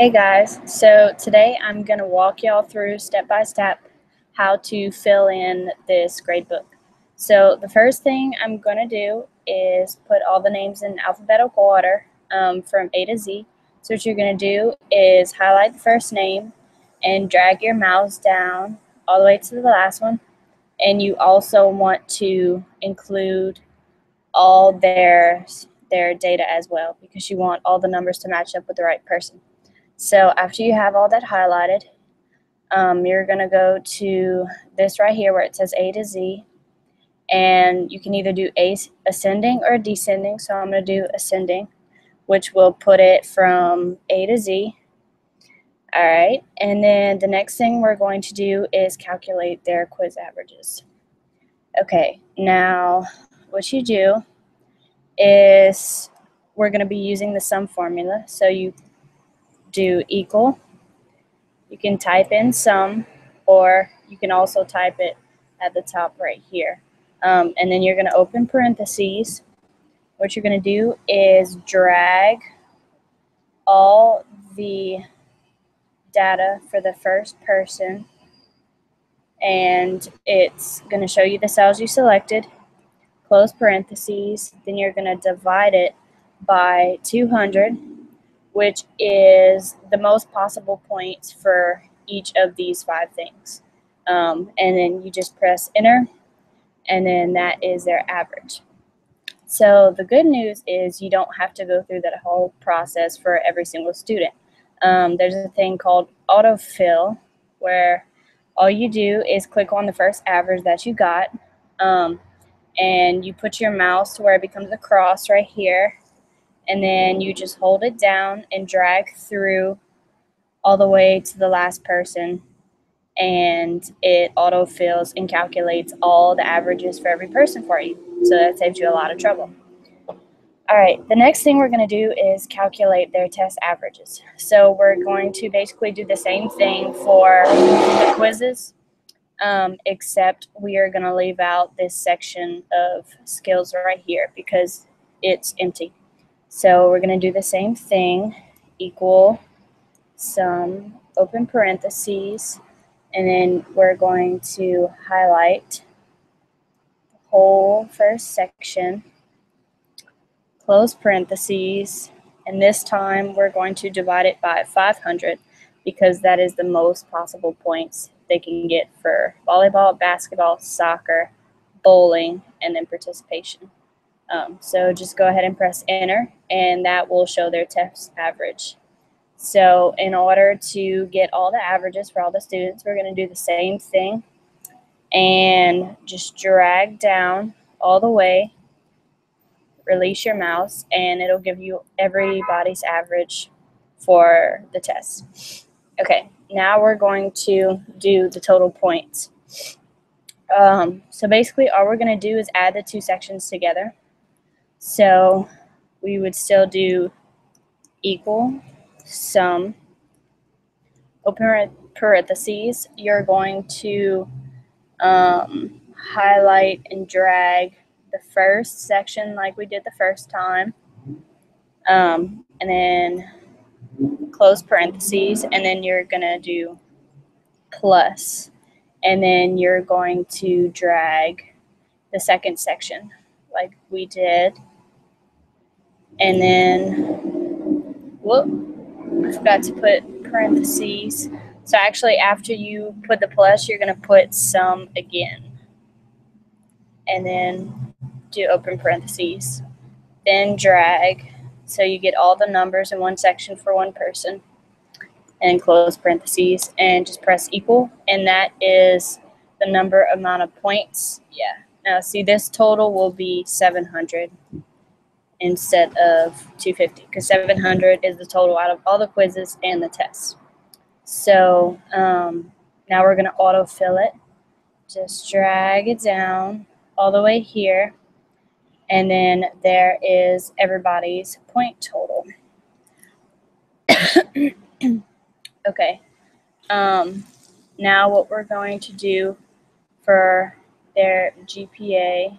Hey guys, so today I'm going to walk y'all through step by step how to fill in this grade book. So the first thing I'm going to do is put all the names in alphabetical order from A to Z. So what you're going to do is highlight the first name and drag your mouse down all the way to the last one. And you also want to include all their data as well, because you want all the numbers to match up with the right person. So after you have all that highlighted, you're going to go to this right here where it says A to Z, and you can either do ascending or descending. So I'm going to do ascending, which will put it from A to Z. All right, and then the next thing we're going to do is calculate their quiz averages. Okay, now what you do is we're going to be using the sum formula. So you do equal. You can type in sum, or you can also type it at the top right here. And then you're going to open parentheses. What you're going to do is drag all the data for the first person, and it's going to show you the cells you selected, close parentheses, then you're going to divide it by 200, which is the most possible points for each of these 5 things. And then you just press enter, and then that is their average. So the good news is you don't have to go through that whole process for every single student. There's a thing called autofill, where all you do is click on the first average that you got, and you put your mouse to where it becomes a cross right here, and then you just hold it down and drag through all the way to the last person, and it autofills and calculates all the averages for every person for you. So that saves you a lot of trouble. All right, the next thing we're going to do is calculate their test averages. So we're going to basically do the same thing for the quizzes, except we are going to leave out this section of skills right here because it's empty. So we're going to do the same thing, equal sum, open parentheses, and then we're going to highlight the whole first section, close parentheses, and this time we're going to divide it by 500 because that is the most possible points they can get for volleyball, basketball, soccer, bowling, and then participation. So just go ahead and press enter, and that will show their test average. So in order to get all the averages for all the students, we're going to do the same thing and just drag down all the way, release your mouse, and it'll give you everybody's average for the test. Okay, now we're going to do the total points. So basically all we're going to do is add the 2 sections together. So we would still do equal sum, open parentheses. You're going to highlight and drag the first section like we did the first time, and then close parentheses, and then you're going to do plus, and then you're going to drag the second section like we did, and then, whoop, I forgot to put parentheses. So actually after you put the plus, you're going to put sum again, and then do open parentheses, then drag so you get all the numbers in one section for one person, and close parentheses, and just press equal, and that is the amount of points. Yeah. Now see, this total will be 700 instead of 250 because 700 is the total out of all the quizzes and the tests. So now we're going to autofill it. Just drag it down all the way here, and then there is everybody's point total. Okay. Now what we're going to do for their GPA.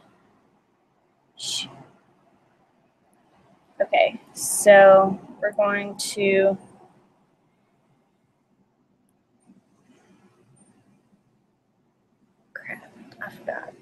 Okay, so we're going to that.